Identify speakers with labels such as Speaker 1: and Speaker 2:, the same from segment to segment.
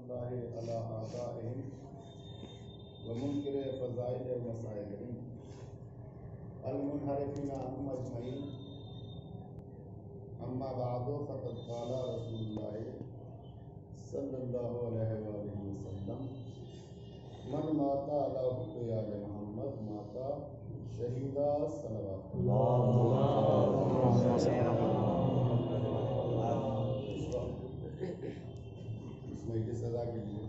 Speaker 1: الله على آبائهم ومنكر فضائل ومسائلهم المنحرفين عنهم أجمعين. أما بعد فقد قال رسول الله صلى الله عليه وآله وسلم: من مات على حب آل محمد مات شهيدا. صلوات اس مجلس ادا کے لیے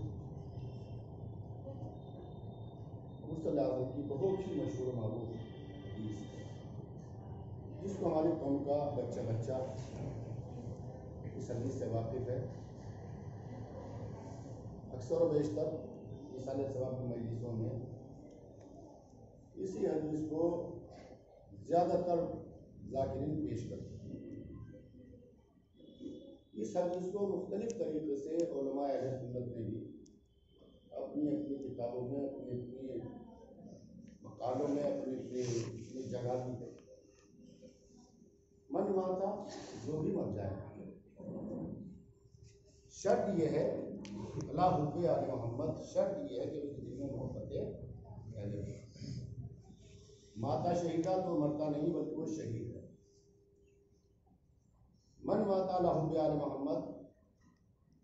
Speaker 1: صلی اللہ کی بہت ہی مشہور و معروف حدیث ہے، جس کو ہماری قوم کا بچہ بچہ اس حدیث سے واقف ہے. اکثر و بیشتر مثال ثواب کی مجلسوں میں اسی حدیث کو زیادہ تر ذاکرین پیش کرتے ہیں. اس حدیث کو مختلف طریقے سے علماء اہل سنت نے بھی اپنی اپنی کتابوں میں، اپنی اپنی مقالوں میں، اپنی اپنی جگہ دی ہے. من ماتا، جو بھی مر جائے. شرط یہ ہے اللہ حب آل محمد، شرط یہ ہے کہ اس کے دل میں محبت اہل بیت. ماتا شہیدہ تو مرتا نہیں بلکہ وہ شہید ہے. من ماتا اللہ حب آل محمد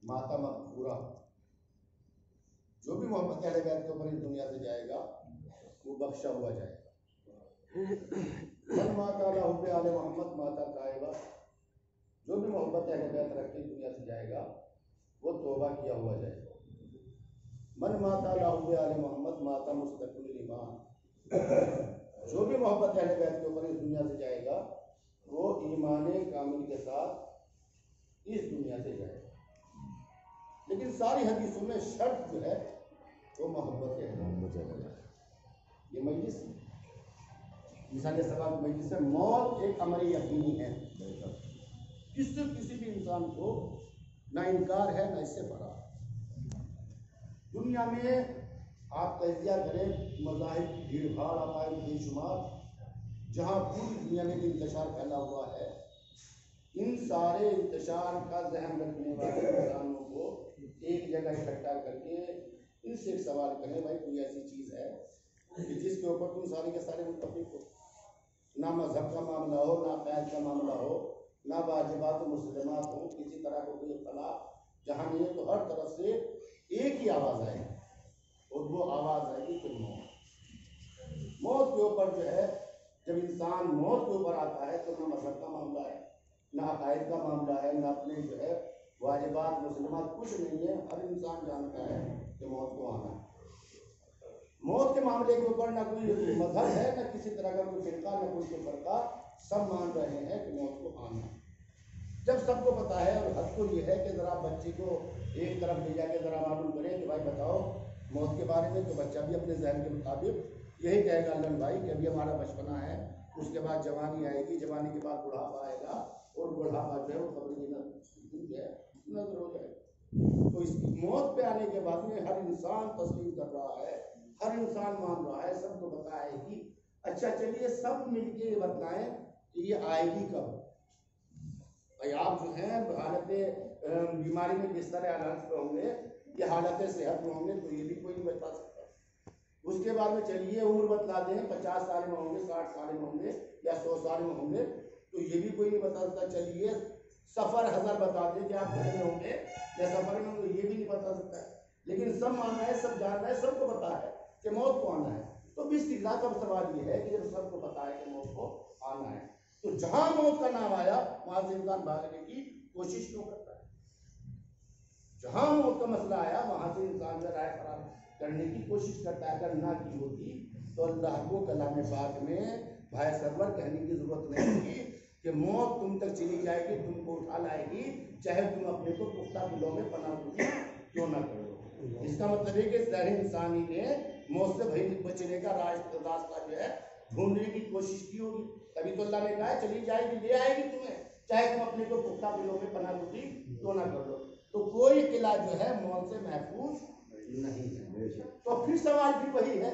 Speaker 1: ماتا مغفورہ، جو بھی محبت اہل بیت کے اوپر اس دنیا سے جائے گا وہ بخشا ہوا جائے گا. من ماتا اللہ حب آل محمد ماتا تائبہ، جو بھی محبت اہل بیت رکھ کے دنیا سے جائے گا وہ توبہ کیا ہوا جائے گا. من ماتا اللہ حب آل محمد ماتا مستقل ایمان، جو بھی محبت اہل بیت کے اوپر اس دنیا سے جائے گا وہ ایمان کامل کے ساتھ اس دنیا سے جائے گا. لیکن ساری حدیثوں میں شرط جو ہے وہ محبت ہے. یہ مجلس مثال ثواب مجلس ہے. موت ایک امر یقینی ہے، کسی بھی انسان کو نہ انکار ہے نہ اس سے فرار. دنیا میں آپ تجزیہ کریں، مذاہب کی بھیڑ بھاڑ، عقائد بے شمار، جہاں پوری دنیا میں انتشار پھیلا ہوا ہے، ان سارے انتشار کا ذہن رکھنے والے انسانوں کو ایک جگہ اکٹھا کر کے ان سے ایک سوال کریں: بھائی کوئی ایسی چیز ہے کہ جس کے اوپر تم سارے کے سارے متفق ہو؟ نہ مذہب کا معاملہ ہو، نہ عقائد کا معاملہ ہو، نہ واجبات و مسلمات ہو، کسی طرح کو کوئی اختلاف جہاں نہیں ہے، تو ہر طرف سے ایک ہی آواز آئے گی اور وہ آواز آئے گی کہ موت. موت کے اوپر جو ہے، جب انسان موت کے اوپر آتا ہے تو نہ مذہب کا معاملہ ہے، نہ عقائد کا معاملہ ہے، نہ اپنے جو ہے واجبات مسلمات کچھ نہیں ہے. ہر انسان جانتا ہے کہ موت کو آنا ہے. موت کے معاملے کے اوپر نہ کوئی مذہب ہے، نہ کسی طرح کا کوئی فرقہ، نہ کوئی فرقہ، سب مان رہے ہیں کہ موت کو آنا ہے. جب سب کو پتا ہے، اور حد کو یہ ہے کہ ذرا بچے کو ایک طرف لے جا کے ذرا معلوم کرے کہ بھائی بتاؤ موت کے بارے میں، تو بچہ بھی اپنے ذہن کے مطابق یہی کہے گا: لن بھائی کہ ابھی ہمارا بچپنا ہے، اس کے بعد جوانی آئے گی، جوانی کے بعد بڑھاپا آئے گا، اور بڑھاپا جو ہے وہ قبر کی نظر ہو جائے گا. تو اس کی موت پہ آنے کے بعد میں ہر انسان تسلیم کر رہا ہے، ہر انسان مان رہا ہے، سب کو پتا ہے کہ اچھا چلیے سب مل کے بتلائیں کہ یہ آئے گی کب. بھائی آپ جو ہیں حالت بیماری میں کس طرح حالات پہ ہوں گے، یہ حالت صحت میں ہوں گے، تو یہ بھی کوئی نہیں بتا سکتا. اس کے بعد میں چلیے عمر بتلا دیں، 50 سال میں ہوں گے، 60 سال میں ہوں گے، یا 100 سال میں ہوں گے، تو یہ بھی کوئی نہیں بتا سکتا. چلیے سفر حضر بتا دیں کہ آپ گھر میں ہوں گے یا سفر میں ہوں گے، یہ بھی نہیں بتا سکتا ہے. لیکن سب مان رہا ہے، سب جان رہا ہے، سب کو پتا ہے کہ موت کو آنا ہے. تو بسم اللہ کا سوال یہ ہے کہ جب سب کو پتا ہے کہ موت کو آنا ہے، تو جہاں موت کا نام آیا وہاں سے انسان بھاگنے کی کوشش کیوں کرتا ہے؟ جہاں موت کا مسئلہ آیا وہاں سے انسان جو رائے فرار کرنے کی کوشش کرتا ہے. اگر نہ کی ہوتی تو اللہ کو کلام پاک میں بھائی سرور کہنے کی ضرورت نہیں ہوگی کہ موت تم تک چلی جائے گی، تم کو اٹھا لائے گی، چاہے تم اپنے کو پختہ دلوں میں پناہ کیوں نہ کرو. اس کا مطلب ہے کہ ظاہر انسانی نے موت سے بچنے کا راستہ جو ہے ڈھونڈنے کی کوشش کی ہوگی. تبھی تو اللہ نے کہا ہے چلی جائے گی، لے آئے گی تمہیں، چاہے تم اپنے کو پختہ دلوں میں پناہ کیوں نہ کر لو. تو کوئی قلعہ جو ہے موت سے محفوظ نہیں ہے. تو پھر سوال بھی وہی ہے،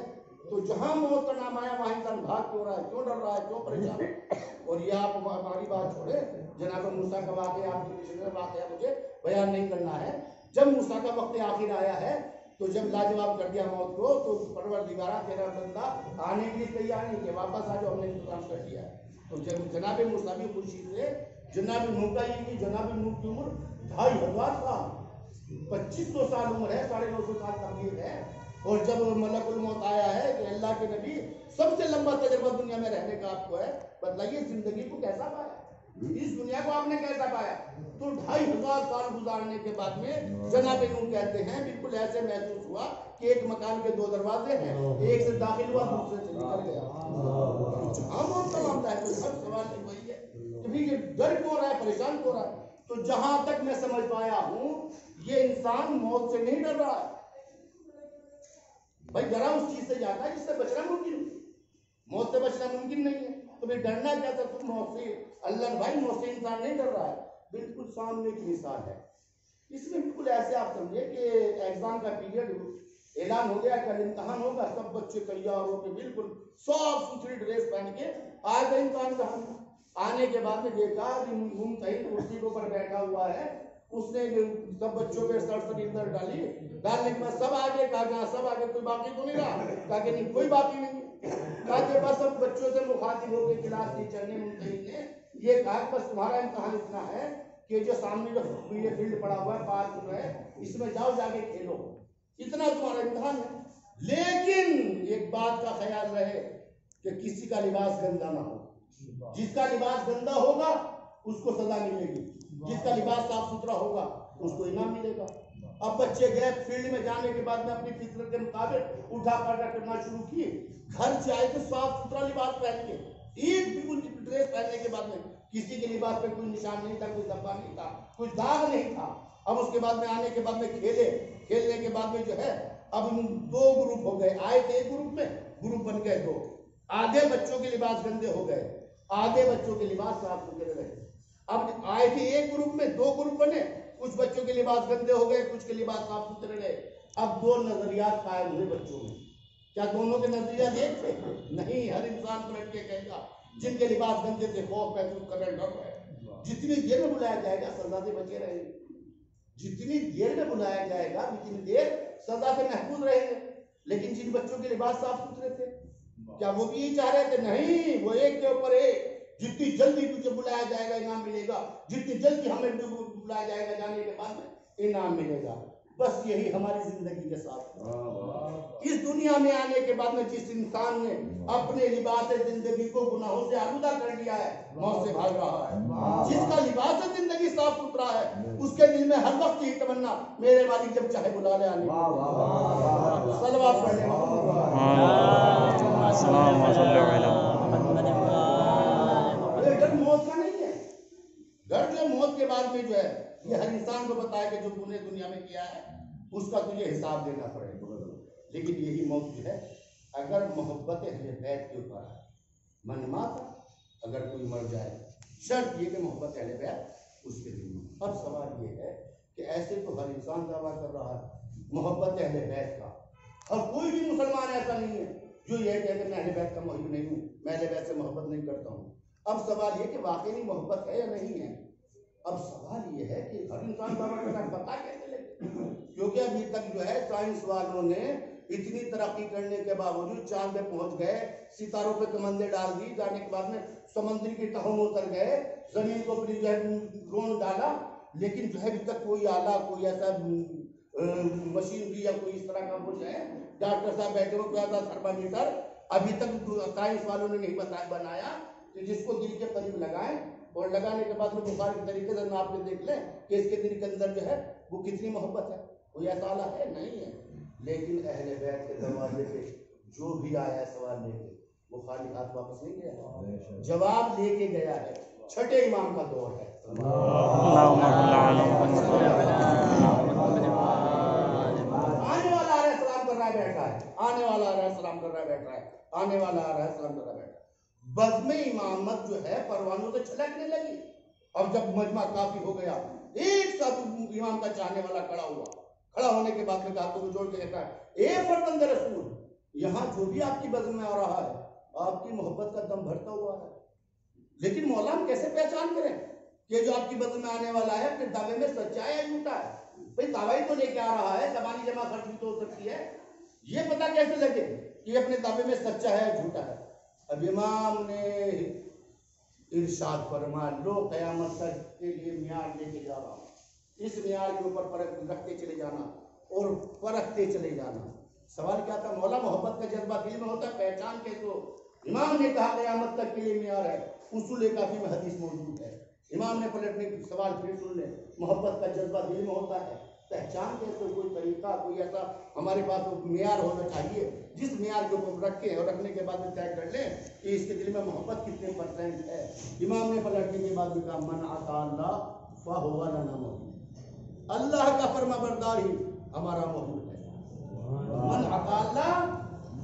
Speaker 1: تو جہاں موت کا نام آیا وہاں انسان بھاگ کیوں رہا ہے، کیوں ڈر رہا ہے، کیوں پریشان ہے؟ اور یہ آپ ہماری بات چھوڑے، جناب موسیٰ کا واقعہ، آپ کی واقعہ مجھے بیان نہیں کرنا ہے. جب موسیٰ کا وقت آخر آیا ہے تو جب لاجواب کر دیا موت کو تو پروردگارہ تیرا بندہ آنے کے لیے تیار نہیں کہ واپس آ جاؤ، ہم نے انتظام کر دیا ہے۔ تو جب جناب موسیٰ بھی خوشی سے جناب نوح کا یہ جناب نوح کی عمر 2500 سال 2500 سال عمر ہے، 950 سال تبلیغ ہے، اور جب ملک الموت آیا ہے کہ اللہ کے نبی سب سے لمبا تجربہ دنیا میں رہنے کا آپ کو ہے، بتلائیے زندگی کو کیسا پایا، اس دنیا کو آپ نے کیسا پایا؟ تو 2500 سال گزارنے کے بعد میں جناب نوح کہتے ہیں بالکل ایسے محسوس ہوا کہ ایک مکان کے 2 دروازے ہیں، ایک سے داخل ہوا دوسرے سے نکل گیا۔ جہاں موت کا معاملہ ہے تو ہر سوال ہی وہی ہے کہ بھی یہ ڈر کیوں رہا ہے، پریشان کیوں رہا ہے؟ تو جہاں تک میں سمجھ پایا ہوں یہ انسان موت سے نہیں ڈر رہا ہے، بھائی ڈرا اس چیز سے جاتا ہے جس سے بچنا ممکن ہے، موت سے بچنا ممکن نہیں ہے، تو پھر ڈرنا کیا تھا تم موت سے؟ اللہ بھائی موت سے انسان نہیں ڈر رہا ہے، بالکل سامنے کی مثال ہے۔ اس میں بالکل ایسے آپ سمجھے کہ ایگزام کا پیریڈ اعلان ہو گیا، کل امتحان ہوگا، سب بچے تیار ہو کے بالکل صاف ستھری ڈریس پہن کے آ گئے امتحان۔ آنے کے بعد میں دیکھا ممتحن کرسی کے اوپر بیٹھا ہوا ہے، اس نے سب بچوں کے سر سے اندر ڈالنے کے بعد سب آگے، کہا جہاں سب آگے کوئی باقی تو نہیں رہا، کہا کہ نہیں کوئی باقی نہیں، کہا کہ بس سب بچوں سے مخاطب ہو کے کلاس ٹیچر نے ممتحن نے یہ کہا بس تمہارا امتحان اتنا ہے کہ جو سامنے جو یہ فیلڈ پڑا ہوا ہے پارک جو ہے اس میں جاؤ جا کے کھیلو، اتنا تمہارا امتحان ہے، لیکن ایک بات کا خیال رہے کہ کسی کا لباس گندا نہ ہو، جس کا لباس گندا ہوگا اس کو سزا ملے گی، جس کا لباس صاف ستھرا ہوگا اس کو انعام ملے گا۔ اب بچے گئے فیلڈ میں جانے کے بعد میں اپنی فطرت کے مطابق اٹھا پڑھا کرنا شروع کیے، گھر سے آئے تو صاف ستھرا لباس پہن کے ایک بالکل ڈریس پہننے کے بعد میں کسی کے لباس پہ کوئی نشان نہیں تھا، کوئی دھبا نہیں تھا، کوئی داغ نہیں تھا۔ اب اس کے بعد میں آنے کے بعد میں کھیلنے کے بعد میں جو ہے اب 2 گروپ ہو گئے، آئے تھے ایک گروپ میں، گروپ بن گئے 2، آدھے بچوں کے لباس گندے ہو گئے، آدھے بچوں کے لباس صاف ستھرے رہے۔ اب آئے تھے ایک گروپ میں 2 گروپ بنے، کچھ بچوں کے لباس گندے ہو گئے، کچھ کے لباس صاف ستھرے رہے۔ اب 2 نظریات قائم ہوئے بچوں میں، کیا دونوں کے نظریات ایک تھے؟ نہیں، ہر انسان پلٹ کے کہے گا جن کے لباس گندے تھے خوف محسوس کر رہے، ڈر ہے، جتنی دیر میں بلایا جائے گا سزا سے بچے رہیں گے، جتنی دیر میں بلایا جائے گا اتنی دیر سزا سے محفوظ رہیں گے۔ لیکن جن بچوں کے لباس صاف ستھرے تھے کیا وہ بھی یہی چاہ رہے تھے؟ نہیں، وہ ایک کے اوپر ایک، جتنی جلدی تجھے بلایا جائے گا انعام ملے گا، جتنی جلدی ہمیں بلایا جائے گا جانے کے بعد میں انعام ملے گا۔ بس یہی ہماری زندگی کے ساتھ اس دنیا میں آنے کے بعد میں جس انسان نے اپنے لباس زندگی کو گناہوں سے آلودہ کر لیا ہے موت سے بھاگ رہا ہے، جس کا لباس زندگی صاف ستھرا ہے اس کے دل میں ہر وقت یہ تمنا میرے والی جب چاہے بلا لے آنے، صلوات پڑھنے ڈر موت کا نہیں ہے، ڈر جو موت کے بعد میں جو ہے یہ ہر انسان کو بتایا کہ جو تم نے دنیا میں کیا ہے اس کا تجھے حساب دینا پڑے گا۔ لیکن یہی موت جو ہے اگر محبت اہل بیت کے اوپر ہے، من ماتا اگر کوئی مر جائے شرط یہ کہ محبت اہل بیت اس کے دل میں۔ اب سوال یہ ہے کہ ایسے تو ہر انسان دعویٰ کر رہا ہے محبت اہل بیت کا، اور کوئی بھی مسلمان ایسا نہیں ہے جو یہ کہے کہ میں اہل بیت کا محب نہیں ہوں، میں اہل بیت سے محبت نہیں کرتا ہوں۔ اب سوال یہ کہ واقعی محبت ہے یا نہیں ہے؟ اب سوال یہ ہے کہ ہر انسان دعویٰ کرنا پتا کیسے لگے، کیونکہ ابھی تک جو ہے سائنس والوں نے اتنی ترقی کرنے کے باوجود چاند پہ پہنچ گئے، ستاروں پہ کمندیں ڈال دی، جانے کے بعد میں سمندر کی تہوں میں اتر گئے، زمین کو اپنی جو ہے ڈرون ڈالا، لیکن جو ہے ابھی تک کوئی آلہ، کوئی ایسا مشینری یا کوئی اس طرح کا کچھ ہے، ڈاکٹر صاحب بیٹھے ہوئے کوئی ایسا تھرمامیٹر ابھی تک سائنس والوں نے نہیں بنایا کہ جس کو دل کے قریب لگائیں اور لگانے کے بعد میں بخار کے طریقے سے ناپ کے دیکھ لیں کہ اس کے دل کے اندر جو ہے وہ کتنی محبت ہے، کوئی ایسا آلہ ہے نہیں ہے۔ لیکن اہل بیت کے دروازے پہ جو بھی آیا سوال لے کے وہ خالی ہاتھ واپس نہیں گیا، جواب لے کے گیا ہے۔ چھٹے امام کا دور ہے، آنے والا آ رہا ہے سلام کر رہا ہے بیٹھا ہے، آنے والا آ رہا ہے سلام کر رہا ہے بیٹھا ہے، آنے والا آ رہا ہے سلام کر رہا ہے بیٹھا ہے۔ بزم امامت جو ہے پروانوں سے چھلکنے لگی۔ اب جب مجمع کافی ہو گیا ایک ساتھ امام کا چاہنے والا کھڑا ہوا، کھڑا ہونے کے بعد میں ہاتھوں کو جوڑ کے کہتا ہے اے فرزند رسول، یہاں جو بھی آپ کی بزم میں آ رہا ہے آپ کی محبت کا دم بھرتا ہوا ہے، لیکن مولا ہم کیسے پہچان کریں کہ جو آپ کی بزم میں آنے والا ہے اپنے دعوے میں سچا ہے یا جھوٹا ہے؟ بھائی دعوی تو لے کے آ رہا ہے، زبانی جمع خرچ بھی تو ہو سکتی ہے، یہ پتہ کیسے لگے کہ اپنے دعوے میں سچا ہے جھوٹا ہے؟ اب امام نے ارشاد فرمایا لو قیامت تک کے لیے معیار لے کے جا رہا ہوں، اس معیار کے اوپر پرکھ رکھتے چلے جانا اور پرکھتے چلے جانا۔ سوال کیا تھا؟ مولا محبت کا جذبہ دل میں ہوتا ہے، پہچان کے تو امام نے کہا قیامت تک کے لیے معیار ہے، اصول کافی میں حدیث موجود ہے۔ امام نے پلٹنے کی سوال پھر سن لیں، محبت کا جذبہ دل میں ہوتا ہے، پہچان کے تو کوئی طریقہ کوئی ایسا ہمارے پاس معیار ہونا چاہیے جس معیار کے اوپر رکھیں اور رکھنے کے بعد میں طے کر لیں کہ اس کے دل میں محبت کتنے پرسنٹ ہے۔ امام نے پلٹنے کے بعد میں کہا من عطا اللہ فہو لنا محب، اللہ کا فرما بردار ہی ہمارا محب ہے۔ من عطا اللہ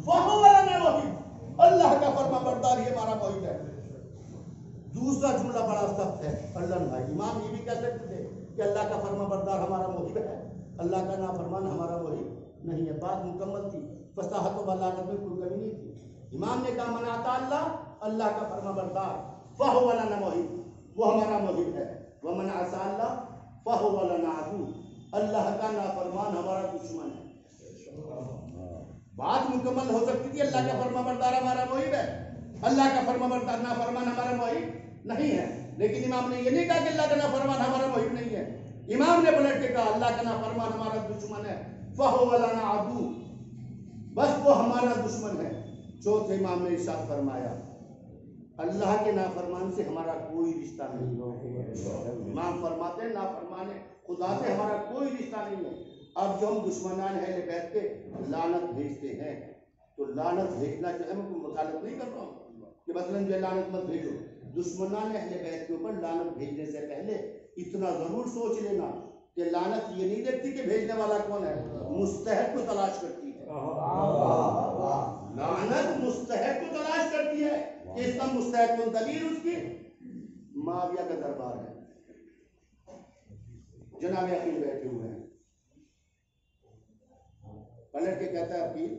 Speaker 1: فہو لنا محب، اللہ کا فرما بردار ہی ہمارا محب ہے۔ دوسرا جملہ بڑا سخت ہے اللہ بھائی، امام یہ بھی کہہ سکتے تھے کہ اللہ کا فرما بردار ہمارا محب ہے، اللہ کا نافرمان ہمارا محب نہیں ہے۔ بات مکمل تھی، فصاحت و بلاغت میں کوئی کمی نہیں تھی۔ امام نے کہا من عطا اللہ، اللہ کا فرما بردار، فہو لنا محب، وہ ہمارا محب ہے، ومن عصى اللہ فہو لنا عدو، اللہ کا نافرمان ہمارا دشمن ہے۔ بات مکمل ہو سکتی تھی، اللہ کا فرما بردار ہمارا محب ہے، اللہ کا فرما بردار نافرمان ہمارا محب نہیں ہے، لیکن امام نے یہ نہیں کہا کہ اللہ کا نافرمان ہمارا محب نہیں ہے۔ امام نے پلٹ کے کہا اللہ کا نافرمان ہمارا دشمن ہے، فَهُوَ لَنَا عَدُوٌّ، بس وہ ہمارا دشمن ہے۔ چوتھے امام نے ارشاد فرمایا اللہ کے نافرمان سے ہمارا کوئی رشتہ نہیں ہے۔ امام فرماتے ہیں نافرمان خدا سے ہمارا کوئی رشتہ نہیں ہے۔ اب جو ہم دشمنان اہل بیت کے لعنت بھیجتے ہیں تو لعنت بھیجنا جو ہے میں کوئی مخالفت نہیں کر رہا ہوں کہ مثلا جو لعنت مت بھیجو، دشمنان اہل بیت کے اوپر لعنت بھیجنے سے پہلے اتنا ضرور سوچ لینا کہ لعنت یہ نہیں دیکھتی کہ بھیجنے والا کون ہے، مستحق کو تلاش کرتی ہے۔ لعنت مستحق کو تلاش کرتی ہے کہ اس کا مستحق کون؟ دلیل اس کی معاویہ کا دربار ہے، جناب عقیل بیٹھے ہوئے ہیں، پلٹ کے کہتا ہے عقیل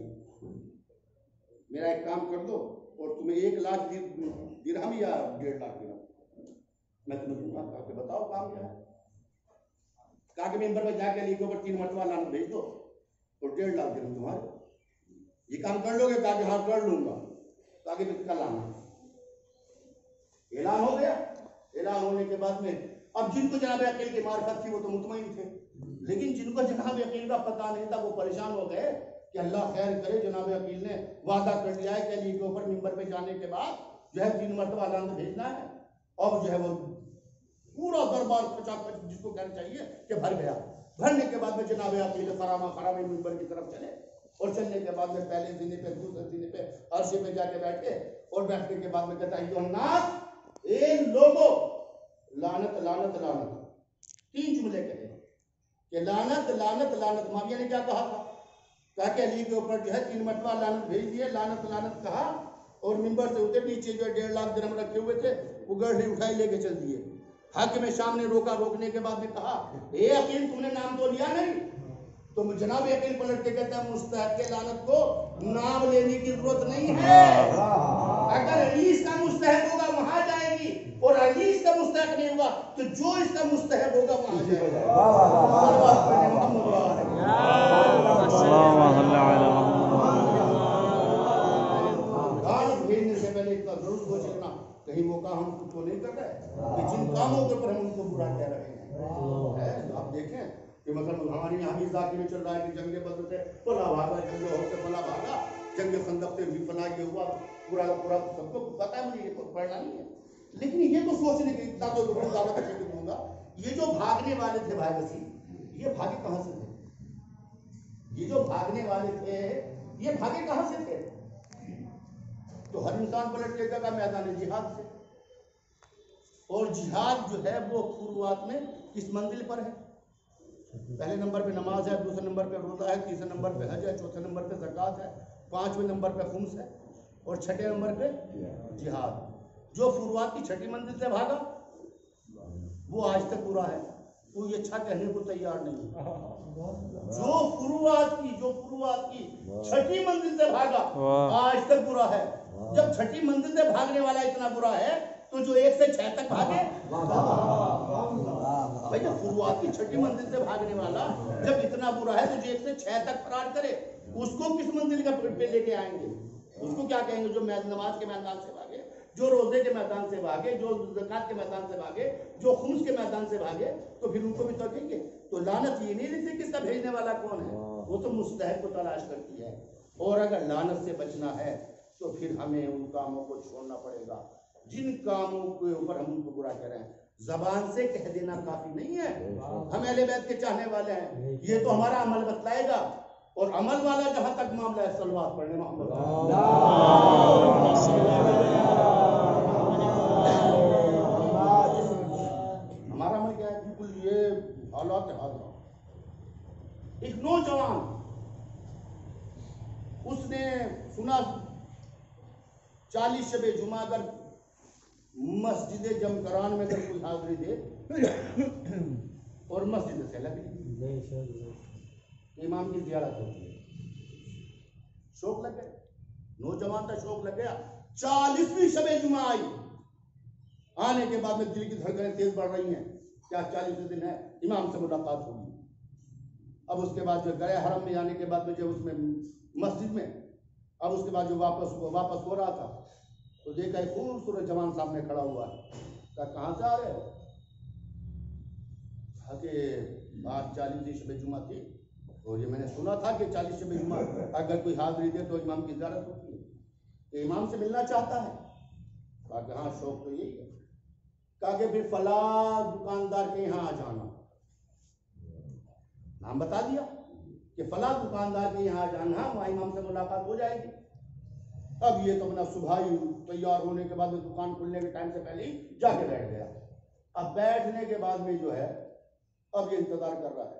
Speaker 1: میرا ایک کام کر دو اور تمہیں 1,00,000 درہم یا 1.5 لاکھ درہم میں تمہیں دوں گا۔ کہا کہ بتاؤ کام کیا ہے؟ کہا کہ ممبر پہ جا کے علی کے اوپر 3 مرتبہ لعنت بھیج دو اور 1.5 لاکھ درہم تمہارے، یہ کام کر لو گے؟ کہا کہ ہاں کر لوں گا۔ کہا کہ کل آنا۔ اعلان ہو گیا۔ اعلان ہونے کے بعد میں اب جن کو جناب عقیل کی معرفت تھی وہ تو مطمئن تھے، لیکن جن کو جناب عقیل کا پتہ نہیں تھا وہ پریشان ہو گئے کہ اللہ خیر کرے، جناب عقیل نے وعدہ کر لیا ہے کہ علی کے اوپر ممبر پہ جانے کے بعد جو ہے 3 مرتبہ لعنت بھیجنا ہے، اور جو ہے وہ پورا دربار کھچا کھچ جس کو کہنا چاہیے کہ بھر گیا۔ بھرنے کے بعد میں جناب عقیل خرامی ممبر کی طرف چلے، اور چلنے کے بعد میں پہلے سینے پہ دوسرے سینے پہ عرصے پہ جا کے بیٹھے، اور بیٹھنے کے بعد میں کہتا ہے الناس، اے لوگوں، لعنت لعنت لعنت، 3 جملے کہے کہ لعنت لعنت لعنت۔ معاویہ نے کیا کہا تھا؟ کہا کہ علی کے اوپر جو ہے 3 مرتبہ لعنت بھیج دیے، لعنت لعنت کہا، اور ممبر سے اترے، نیچے جو ہے 1.5 لاکھ درہم رکھے ہوئے تھے وہ گڑھے اٹھائے لے کے چل دیے۔ حاکم شام نے روکا، روکنے کے بعد میں کہا اے عقیل تم نے نام تو لیا نہیں؟ تو جناب عقیل پلٹ کے کہتا ہے مستحق کے لعنت کو نام لینے کی ضرورت نہیں ہے، اگر علی اس کا مستحق ہوگا وہاں جائے گی، اور علی اس کا مستحق نہیں ہوگا تو جو اس کا مستحق ہوگا وہاں جائے گا۔ لعنت بھیجنے سے پہلے اتنا ضرور سوچ لینا کہیں وہ کام ہم خود کو نہیں کر رہے کہ جن کاموں کے اوپر ہم ان کو برا کہہ رہے ہیں۔ آپ دیکھیں کہ مثلا ہمارے یہاں بھی ذاتی میں چل رہا ہے کہ جنگ بدر سے فلاں بھاگا، جنگ احد سے فلاں بھاگا، جنگ خندق سے بھی فلاں یہ ہوا، پورا پورا سب کو پتہ ہے، مجھے یہ تو پڑھنا نہیں ہے، لیکن یہ تو سوچنے کی اتنا تو ضرور دعوت دے دوں گا، یہ جو بھاگنے والے تھے بھائی وسیع، یہ بھاگے کہاں سے تھے؟ یہ جو بھاگنے والے تھے یہ بھاگے کہاں سے تھے؟ تو ہر انسان پلٹ کے کہا میدان جہاد سے، اور جہاد جو ہے وہ شروعات میں کس منزل پر ہے؟ پہلے نمبر پہ نماز ہے، دوسرے نمبر پہ روزہ ہے، تیسرے نمبر پہ حج ہے، چوتھے نمبر پہ زکوٰۃ ہے، 5ویں نمبر پہ خمس ہے، اور 6 نمبر پہ جہاد۔ جو شروعات کی 6ٹھی منزل سے بھاگا وہ آج تک برا ہے، کوئی اچھا کہنے کو تیار نہیں۔ جو شروعات کی 6ٹھی منزل سے بھاگا آج تک برا ہے۔ جب 6ٹھی منزل سے بھاگنے والا اتنا برا ہے تو جو 1 سے 6 تک بھاگے. بھائی جب شروعات کی 6ٹھی منزل سے بھاگنے والا جب اتنا برا ہے تو جو 1 سے 6 تک فرار کرے اس کو کس منزل کا پہ لے کے آئیں گے؟ اس کو کیا کہیں گے؟ جو نماز کے میدان سے بھاگے، جو روزے کے میدان سے بھاگے، جو زکات کے میدان سے بھاگے، جو خمس کے میدان سے بھاگے، تو پھر ان کو بھی تو کہیں گے. تو لعنت یہ نہیں لکھتی کس کا بھیجنے والا کون ہے، وہ تو مستحق کو تلاش کرتی ہے. اور اگر لعنت سے بچنا ہے تو پھر ہمیں ان کاموں کو چھوڑنا پڑے گا جن کاموں کے اوپر ہم ان کو برا کر رہے ہیں. زبان سے کہہ دینا کافی نہیں ہے ہم اہل بیت کے چاہنے والے ہیں، یہ تو ہمارا عمل بتلائے گا. اور عمل والا جہاں تک معاملہ ہے صلوات پڑھنے محمد ہمارا عمل کیا ہے؟ بالکل یہ حالات حاضرہ. ایک نوجوان اس نے سنا 40 شب جمعہ اگر مسجد جمکران میں اگر کوئی حاضری دے اور مسجد سے لگی امام کی زیارت ہوتی ہے. شوق لگ گیا، نوجوان کا شوق لگ گیا. 40ویں شب جمعہ آئی، آنے کے بعد میں دل کی دھڑکنیں تیز بڑھ رہی ہیں. کیا 40ویں دن ہے، امام سے ملاقات ہوگی. اب اس کے بعد جو گئے حرم میں آنے کے بعد میں جو اس میں مسجد میں، اب اس کے بعد جو واپس ہو رہا تھا تو دیکھا ایک خوبصورت جوان سامنے کھڑا ہوا ہے. کہا کہاں سے آ رہے ہو؟ کہا کہ آج 40ویں شب جمعہ تھی اور یہ میں نے سنا تھا کہ 40 شب جمعہ اگر کوئی حاضری دے تو امام کی زیارت ہوتی ہے، کہ امام سے ملنا چاہتا ہے. کہا کہ ہاں شوق تو یہی ہے. کہا کہ پھر فلاں دکاندار کے یہاں آ جانا. نام بتا دیا کہ فلاں دکاندار کے یہاں جانا، وہاں امام سے ملاقات ہو جائے گی. اب یہ تو اپنا صبح ہی تیار ہونے کے بعد میں دکان کھلنے کے ٹائم سے پہلے ہی جا کے بیٹھ گیا. اب بیٹھنے کے بعد میں جو ہے اب یہ انتظار کر رہا ہے.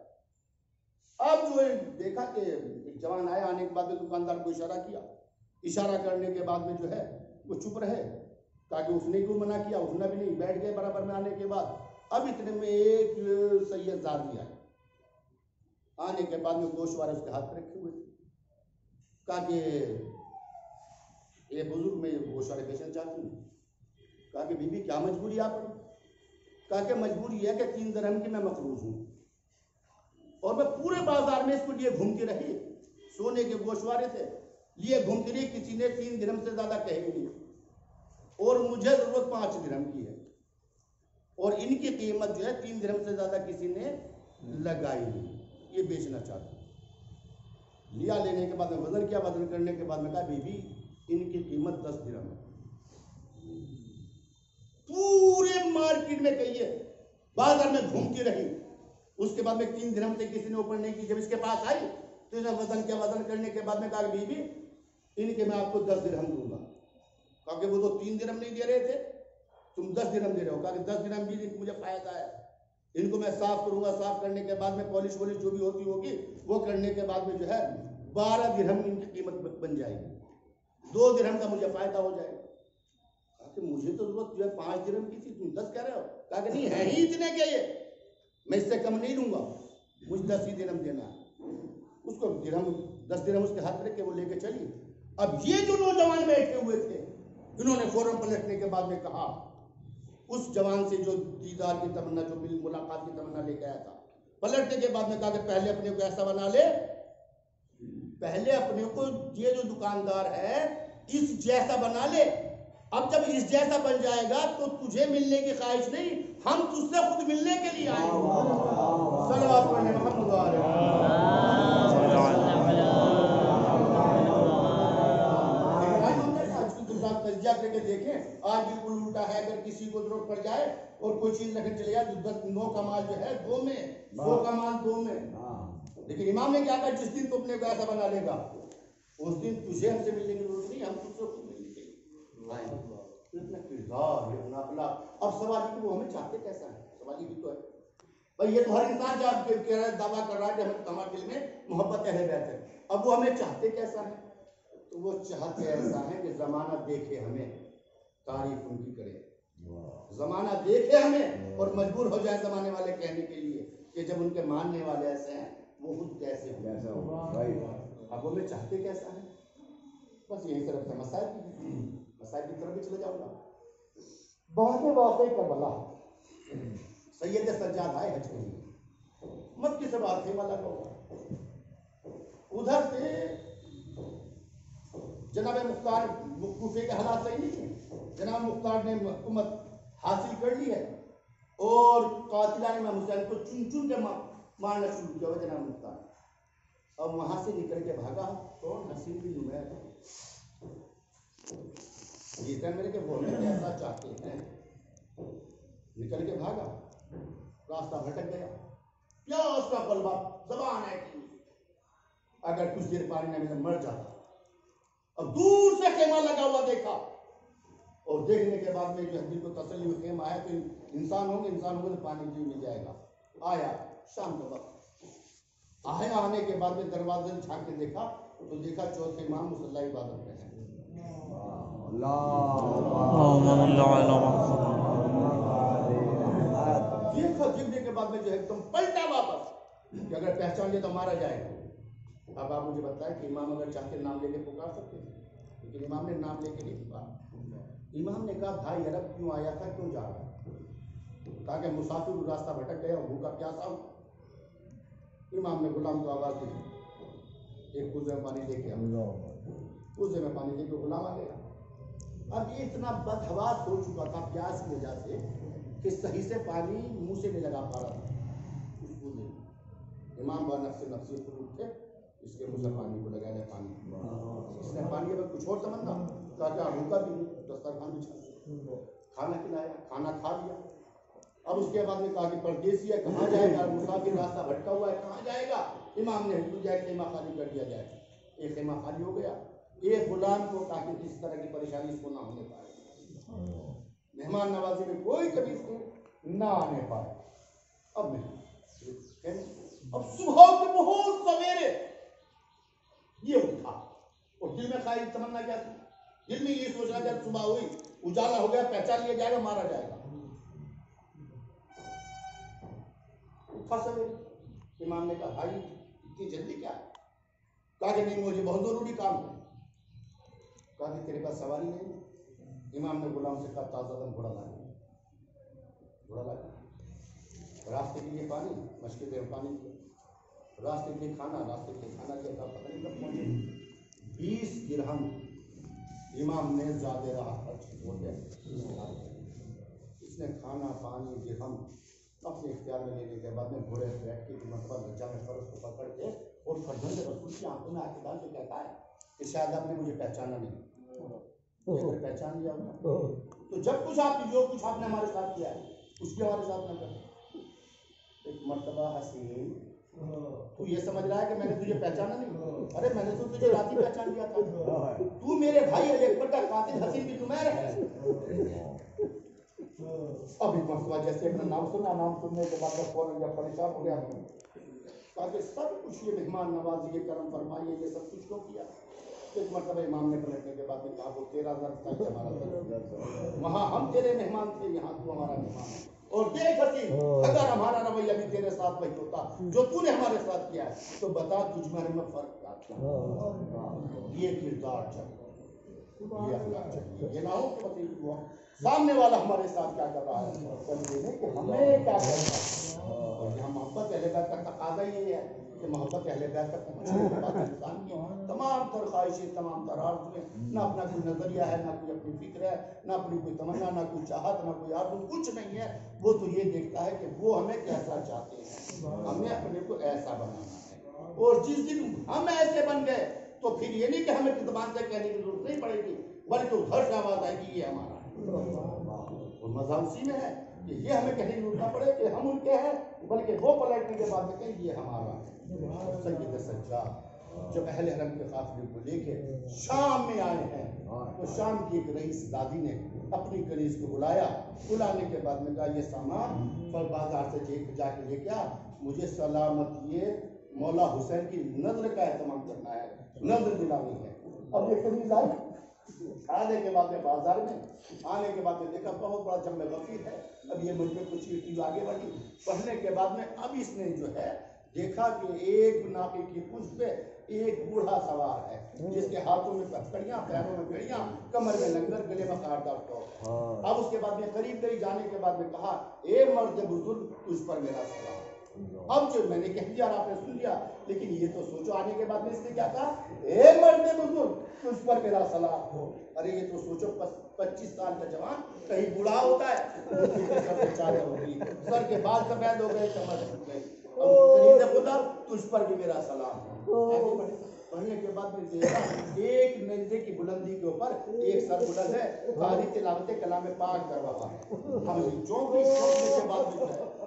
Speaker 1: اب جو دیکھا کہ ایک جوان آیا، آنے کے بعد میں دکاندار کو اشارہ کیا. اشارہ کرنے کے بعد میں جو ہے وہ چپ رہے تاکہ اس نے کیوں منع کیا، اٹھنا بھی نہیں، بیٹھ گئے برابر میں. آنے کے بعد اب اتنے میں ایک سید زادی آئے. آنے کے بعد میں گوشت والے اس کے ہاتھ پہ رکھے ہوئے تھے. کہا کہ یہ بزرگ میں گوشت والے بیچنا چاہتی ہوں. کہا کہ بی بی کیا مجبوری آپ پر؟ کہا کہ مجبوری یہ ہے کہ 3 درہم کی میں مقروض ہوں اور میں پورے بازار میں اس کو لیے گھومتی رہی. سونے کے گوشوارے تھے، لیے گھومتی رہی، کسی نے 3 درہم سے زیادہ کہے نہیں اور مجھے ضرورت 5 درہم کی ہے اور ان کی قیمت جو ہے 3 درہم سے زیادہ کسی نے لگائی نہیں. یہ بیچنا چاہتا ہوں. لیا، لینے کے بعد میں وزن کیا، وزن کرنے کے بعد میں کہا بی بی ان کی قیمت 10 درہم ہے. پورے مارکیٹ میں کہیے بازار میں گھومتی رہی. اس کے بعد میں 3 درہم سے کسی نے اوپر نہیں کی. جب اس کے پاس آئی تو اس نے وزن کیا، وزن کرنے کے بعد میں کہا بی بی ان کے میں آپ کو 10 درہم دوں گا. کہا کہ وہ تو 3 درہم نہیں دے رہے تھے، تم 10 درہم دے رہے ہو. کہا کہ 10 درہم بھی مجھے فائدہ ہے، ان کو میں صاف کروں گا. صاف کرنے کے بعد میں پالش والش جو بھی ہوتی ہوگی وہ کرنے کے بعد میں جو ہے 12 درہم ان کی قیمت بن جائے گی. 2 درہم کا مجھے فائدہ ہو جائے گا. کہا کہ مجھے تو ضرورت جو ہے 5 درہم کی تھی، تم 10 کہہ رہے ہو. کہا کہ نہیں ہے ہی اتنے کے، یہ میں اس سے کم نہیں لوں گا، مجھے 10 ہی درہم دینا ہے. اس کو 10 درہم اس کے ہاتھ رکھ کے وہ لے کے چلی. اب یہ جو نوجوان بیٹھے ہوئے تھے انہوں نے فوراً پلٹنے کے بعد میں کہا اس جوان سے جو دیدار کی تمنا، جو ملاقات کی تمنا لے کے آیا تھا، پلٹنے کے بعد میں کہا کہ پہلے اپنے کو ایسا بنا لے، پہلے اپنے کو یہ جو دکاندار ہے اس جیسا بنا لے. اب جب اس جیسا بن جائے گا تو تجھے ملنے کی خواہش نہیں، ہم تجھ سے خود ملنے کے لیے آئیں گے. صلوات پڑھنے محمد تجزیہ کر کے دیکھیں. آج بالکل الٹا ہے. اگر کسی کو ضرورت پڑ جائے اور کوئی چیز رکھنے چلے جائے تو 9 کا مال جو ہے 2 میں، 100 کا مال 2 میں. لیکن امام نے کیا کہا جس دن تو اپنے کو ایسا بنا لے گا اس دن تجھے ہم سے ملنے کی ضرورت نہیں، ہم تجھ سے خود ملنے کے لیے. اتنا کردار، اتنا اخلاق. اب سوال یہ کہ وہ ہمیں چاہتے کیسا ہے؟ سوال یہ بھی تو ہے بھائی. یہ تو ہر انسان جو کہہ رہا ہے، دعویٰ کر رہا ہے کہ ہمارے دل میں محبت اہل بیت ہے. اب وہ ہمیں چاہتے کیسا ہے؟ تو وہ چاہتے ایسا ہے کہ زمانہ دیکھے ہمیں، تعریف ان کی کرے. زمانہ دیکھے ہمیں اور مجبور ہو جائے زمانے والے کہنے کے لیے کہ جب ان کے ماننے والے ایسے ہیں وہ خود کیسے ہو. اب وہ ہمیں چاہتے کیسا ہے؟ بس یہی طرف سے مسائل کی طرف بھی چلے جاؤں گا. بعد واقع کربلا سید سجاد آئے حج کے لیے، مکی سے باہر خیمہ لگا ہوا، ادھر سے جناب مختار کوفے کے حالات صحیح نہیں ہیں، جناب مختار نے حکومت حاصل کر لی ہے اور قاتلان امام حسین کو چن چن کے مارنا شروع کیا ہوا جناب مختار، اب وہاں سے نکل کے بھاگا کون؟ حسین بن نمیر، یہ کہہ میرے کہ وہ ہمیں کیسا چاہتے ہیں، نکل کے بھاگا، راستہ بھٹک گیا، پیاس کا غلبہ زبان ہے کہ اگر کچھ دیر پانی نہ ملے مر جاتا، اب دور سے خیمہ لگا ہوا دیکھا، اور دیکھنے کے بعد میں جو دل کو تسلی ہوئی خیمہ آیا تو انسان ہوں گے تو پانی بھی مل جائے گا، آیا شام کا وقت آیا، آنے کے بعد میں دروازے میں جھانک کے دیکھا تو دیکھا چوتھے امام مصلی عبادت پہ ہے، دیکھا دیکھنے کے بعد میں جو ہے ایک دم پلٹا واپس کہ اگر پہچان لیا تو مارا جائے گا۔ اب آپ مجھے بتائیں کہ امام اگر چاہتے نام لے کے پکار سکتے تھے، لیکن امام نے نام لے کے نہیں پکارا، امام نے کہا بھائی عرب کیوں آیا تھا، کیوں جا رہا ہے، تاکہ مسافر راستہ بھٹک گیا بھوکا پیاسا ہو۔ امام نے غلام کو آواز دی، ایک کوزے میں پانی دے کے، کوزے میں پانی دے کے غلام آ گیا۔ اب یہ اتنا بدحواس ہو چکا تھا پیاس کی وجہ سے کہ صحیح سے پانی منہ سے نہیں لگا پا رہا تھا اس کوزے میں۔ امام با نفس نفسی خود اٹھے، اس کے منہ سے پانی کو لگا لے، پانی اس نے پانی کے بعد کچھ اور تمنا، کہا کہ بھوکا بھی دسترخوان بچھا، کھانا کھلایا، کھانا کھا لیا۔ اب اس کے بعد نے کہا کہ پردیسی ہے کہاں جائے گا، مسافر راستہ بھٹکا ہوا ہے کہاں جائے گا، امام نے حکم دیا خیمہ خالی کر دیا جائے، ایک خیمہ خالی ہو گیا، ایک غلام کو، تاکہ کسی طرح کی پریشانی اس کو نہ ہونے پائے، مہمان نوازی میں کوئی کبھی اس کو نہ آنے پائے۔ اب میں اب صبح کے بہت سویرے یہ اٹھا اور دل میں خواہش تمنا کیا تھی، دل میں یہ سوچ رہا جب صبح ہوئی اجالا ہو گیا پہچان لیا جائے گا مارا جائے گا، اٹھا سویرے، امام نے کہا بھائی اتنی جلدی کیا ہے، کہا کہ نہیں مجھے بہت ضروری کام ہے، کہا کہ تیرے پاس سواری نہیں، امام نے غلام سے کہا تازہ دم گھوڑا لایا، گھوڑا لایا، راستے کے لیے پانی، مشکل میں پانی دیا، راستے کے لیے کھانا، راستے کے لیے کھانا دیا، کہا پتہ نہیں کب پہنچے، 20 درہم امام نے زیادہ رہا خرچ ہوتے، اس نے کھانا پانی درہم اپنے اختیار میں لینے کے بعد میں گھوڑے پہ بیٹھ کے مرتبہ جامع فرس کو پکڑ کے اور فرزند رسول کی آنکھوں میں آ کے ڈال کے کہتا ہے کہ شاید آپ نے مجھے پہچانا نہیں، اگر پہچان لیا ہوتا تو جب کچھ آپ جو کچھ آپ نے ہمارے ساتھ کیا ہے اس کی ہمارے ساتھ نہ کریں۔ ایک مرتبہ حسین تو یہ سمجھ رہا ہے کہ میں نے تجھے پہچانا نہیں، ارے میں نے تو تجھے رات ہی پہچان لیا تھا، تو میرے بھائی ایک بڑا قاتل حسین بن نمیر ہے۔ اب ایک مرتبہ جیسے اپنا نام سنا، نام سننے کے بعد فوراً جب پریشان ہو گیا تاکہ سب کچھ یہ مہمان نوازی یہ کرم فرمائیے یہ سب کچھ کیوں کیا، ایک مرتبہ امام نے پلٹنے کے بعد میں کہا وہ تیرا درد تھا کہ ہمارا درد، وہاں ہم تیرے مہمان تھے یہاں تو ہمارا مہمان ہے، اور دیکھ حسین اگر ہمارا رویہ بھی تیرے ساتھ وہی ہوتا جو تو نے ہمارے ساتھ کیا ہے تو بتا تجھ میں ہمیں فرق کیا تھا، یہ کردار چاہیے، یہ اخلاق چاہیے، یہ نہ ہو کہ بس ہوا سامنے والا ہمارے ساتھ کیا کر رہا ہے بلکہ کہ ہمیں کیا کر رہا ہے، اور یہاں محبت اہل بیت کا تقاضا یہ ہے کہ محبت اہل بیت تک پہنچنے کے بعد انسان کی تمام تر خواہشیں تمام تر آرزویں، نہ اپنا کوئی نظریہ ہے نہ کوئی اپنی فکر ہے نہ اپنی کوئی تمنا نہ کوئی چاہت نہ کوئی آرزو، کچھ نہیں ہے، وہ تو یہ دیکھتا ہے کہ وہ ہمیں کیسا چاہتے ہیں، ہمیں اپنے کو ایسا بنانا ہے، اور جس دن ہم ایسے بن گئے تو پھر یہ نہیں کہ ہمیں زبان سے کہنے کی ضرورت نہیں پڑے گی بلکہ ادھر سے آواز آئے گی یہ ہمارا ہے، اور مزہ اسی میں ہے کہ یہ ہمیں کہیں ضرورت نہ پڑے کہ ہم ان کے ہیں بلکہ وہ پلٹنے کے بعد میں کہیں یہ ہمارا ہے۔ سید سجاد جب اہل حرم کے قافلے کو لے کے شام میں آئے ہیں تو شام کی ایک رئیس دادی نے اپنی کنیز کو بلایا، بلانے کے بعد میں کہا یہ سامان پر بازار سے جا کے لے کے آ، مجھے سلامت یہ مولا حسین کی نظر کا اہتمام کرنا ہے، نظر دلانی ہے۔ اب یہ کنیز آئی، آنے کے بعد میں بازار میں آنے کے بعد میں دیکھا بہت بڑا جمع غفیر ہے، اب یہ مجھ میں کچھ چیز آگے بڑھی، پڑھنے کے بعد میں اب اس نے جو ہے دیکھا کہ ایک ناقے کی پشت پہ ایک بوڑھا سوار ہے جس کے ہاتھوں میں ہتھکڑیاں، پیروں میں گھڑیاں، کمر میں لنگر، گلے میں خاردار ٹوپ۔ اب اس کے بعد میں قریب جانے کے بعد میں کہا اے مرد بزرگ تجھ پر میرا سلام۔ اب جو میں نے کہہ دیا اور آپ نے سن لیا، لیکن یہ تو سوچو آنے کے بعد میں اس نے کیا کہا، اے مرد بزرگ تجھ پر میرا سلام ہو۔ ارے یہ تو سوچو 25 سال کا جوان کہیں بوڑھا ہوتا ہے، سر پہ چادر ہوگی، سر کے بال سفید ہو گئے، کمر ٹوٹ گئی، کنیز خدا تجھ پر بھی میرا سلام ہو۔ پڑھنے کے بعد میں دیکھا ایک نیزے کی بلندی کے اوپر ایک سر بلند ہے، قاری تلاوت کلام پاک کر رہا ہے۔ ہم چونکنے کے بعد میں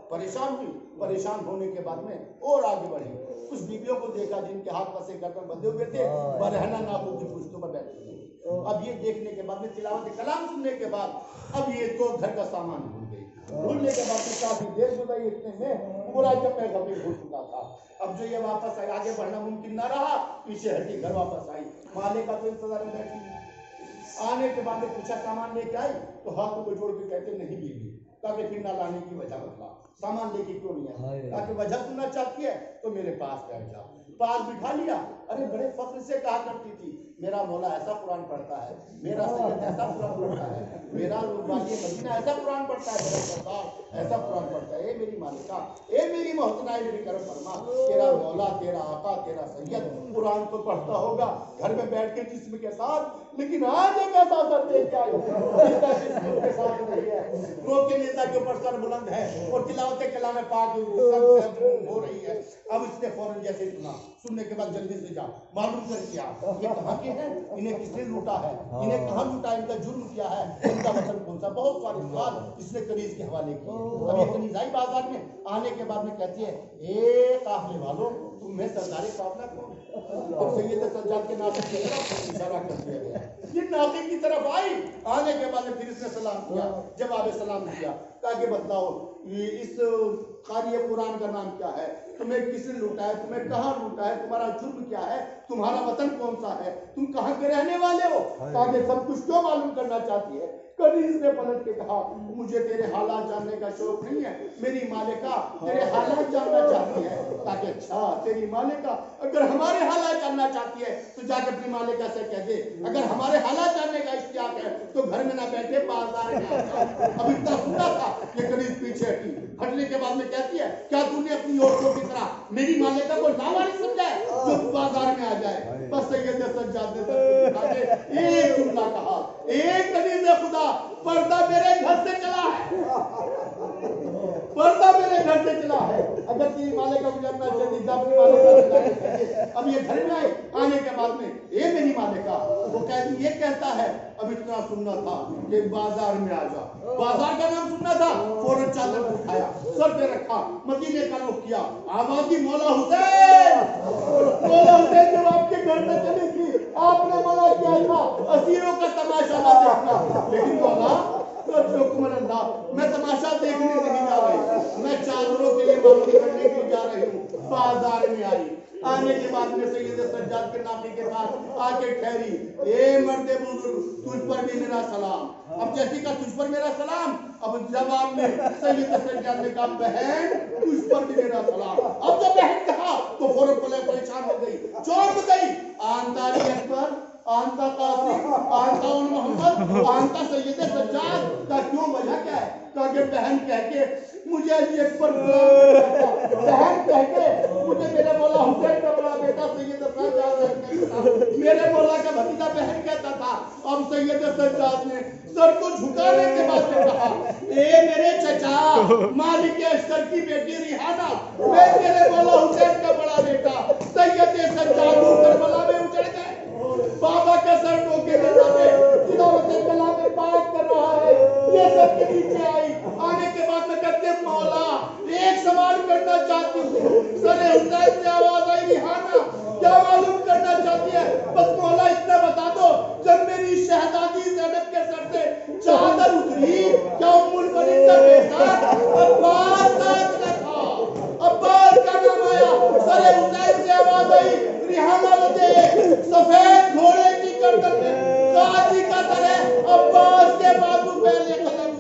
Speaker 1: پریشان ہوئی، پریشان ہونے کے بعد میں اور آگے بڑھی، کچھ بیویوں کو دیکھا جن کے ہاتھ پسے گردن بندھے ہوئے تھے، برہنہ ناخن کی پشتوں پر بیٹھے ہوئے۔ اب یہ دیکھنے کے بعد میں تلاوت کلام سننے کے بعد اب یہ تو گھر کا سامان بھول گئی، بھولنے کے بعد کافی دیر گزری، اتنے میں پورا جب میں غفیر ہو چکا تھا۔ اب جو یہ واپس آئی، آگے بڑھنا ممکن نہ رہا، پیچھے ہٹی، گھر واپس آئی، مالے کا تو انتظار میں بیٹھی۔ آنے کے بعد میں پوچھا سامان لے کے آئی، تو ہاتھوں کو جوڑ کے کہتے نہیں بیوی، کہا کہ پھر نہ لانے کی وجہ بتلا، سامان لے کے کیوں نہیں آئی؟ کہا کہ وجہ سننا چاہتی ہے تو میرے پاس بیٹھ جا۔ پاس بٹھا لیا۔ ارے بڑے فخر سے کہا کرتی تھی میرا مولا ایسا قرآن پڑھتا ہے، میرا سید ایسا قرآن پڑھتا ہے، میرا والی مدینہ ایسا قرآن پڑھتا ہے، میرا سردار ایسا قرآن پڑھتا ہے۔ اے میری مالکہ، اے میری محسنہ، اے میری کرم فرما، تیرا مولا، تیرا آقا، تیرا سید قرآن تو پڑھتا ہوگا گھر میں بیٹھ کے جسم کے ساتھ، لیکن آج ایک ایسا اثر دیکھ کے آئی جسم کے ساتھ نہیں ہے، رو کے نیزہ کے اوپر سر بلند ہے اور تلاوت کلام پاک ہو رہی ہے۔ اب اس نے فوراً جیسے سنا، سننے کے بعد جلدی سے جا معلوم کر کیا یہ کہاں کے ہیں، انہیں کس نے لوٹا ہے، انہیں کہاں لوٹا، ان کا جرم کیا ہے، ان کا وطن کون سا، بہت سارے سوال اس نے کنیز کے حوالے کیے۔ اب یہ کنیز آئی بازار میں، آنے کے بعد میں کہتی ہے اے قافلے والوں، تمہیں سردار قافلہ کون ہے؟ اب سید سجاد کے ناصر کی طرف اشارہ کر دیا گیا، یہ ناصر کی طرف آئی، آنے کے بعد میں پھر اس نے سلام کیا، جواب سلام کیا، کہا کہ بتلاؤ اس قاری قرآن کا نام کیا ہے، تمہیں کس نے لوٹا ہے، تمہیں کہاں لوٹا ہے، تمہارا جرم کیا ہے، تمہارا وطن کون سا ہے، تم کہاں کے رہنے والے ہو؟ کہا کہ سب کچھ کیوں معلوم کرنا چاہتی ہے؟ کنیز نے پلٹ کے کہا مجھے تیرے حالات جاننے کا شوق نہیں ہے، میری مالکہ تیرے حالات جاننا چاہتی ہے۔ کہا کہ اچھا تیری مالکہ اگر ہمارے حالات جاننا چاہتی ہے تو جا کے اپنی مالکہ سے کہہ دے اگر ہمارے حالات جاننے کا اشتیاق ہے تو گھر میں نہ بیٹھے بازار میں آ جائے۔ اب اتنا سنا تھا یہ کنیز پیچھے ہٹی، ہٹنے کے بعد میں کہتی ہے کیا تم نے اپنی عورتوں کی طرح میری مالکہ کو لاوارث سمجھا ہے جو بازار میں آ جائے؟ بس سید سجاد نے سر کو اٹھا کے ایک جملہ کہا، ایک کنیز خدا پردہ میرے گھر سے چلا ہے، پردہ میرے گھر سے چلا ہے، اگر تیری مالکہ مجھے اپنا شدید اپنی مالکہ سے جانے کہتے۔ اب یہ گھر میں آئے، آنے کے بعد میں اے میری مالکہ، وہ کہتی یہ کہتا ہے اب اتنا سننا تھا کہ بازار میں آ جا، بازار کا نام سننا تھا، فوراً چادر کو اٹھایا، سر پہ رکھا، مدینے کا رخ کیا، آواز دی مولا حسین، مولا حسین جب آپ کے گھر میں چلی تھی آپ نے منع کیا تھا اسیروں کا تماشا نہ دیکھنا، لیکن مولا حکمر اللہ میں تماشا دیکھنے نہیں جا رہی، میں چادروں کے لیے معلوم کرنے کے لیے جا رہی ہوں۔ بازار میں آئی، آنے کے بعد میں سید سجاد کے نافی کے ساتھ آ کے ٹھہری، اے مرد بزرگ تجھ پر بھی میرا سلام۔ اب جیسی کا تجھ پر میرا سلام، اب جواب میں سید سجاد نے کہا بہن تجھ پر بھی میرا سلام۔ اب جب بہن کہا تو فوراً پریشان ہو گئی، چونک گئی، آنتا علی اکبر، آنتا قاسم، آنتا محمد، آنتا سید سجاد کا کیوں وجہ کیا ہے؟ کہا کہ بہن کہہ کے مجھے علی اکبر بہن کہہ کے مجھے میرے مولا حسین کا بڑا بیٹا سید سجاد میرے مولا کا بھتیجا بہن کہتا تھا۔ اب سید سجاد نے سر کو جھکانے کے بعد میں کہا اے میرے چچا مالک اشتر کی بیٹی ریحانہ، میں میرے مولا حسین کا بڑا بیٹا سید سجاد کربلا میں اجڑ گئے، بابا کا سر ٹوکے دیتا ہے، تلاوت کلام پاک کر رہا ہے، یہ سب کے پیچھے آئی، آنے کے بعد میں کہتے ہیں مولا ایک سوال کرنا چاہتی ہوں، سر حسین سے آواز آئی ریحانہ کیا معلوم کرنا چاہتی ہے؟ بس مولا اتنا بتا دو جب میری شہزادی زینب کے سر سے چادر اتری کیا ام المنین کا بیٹا عباس ساتھ نہ تھا؟ عباس کا نام آیا، سر حسین سے آواز آئی ریحانہ وہ دیکھ سفید گھوڑے کی گردن میں غازی کا سر ہے، عباس کے بازو پہلے قدم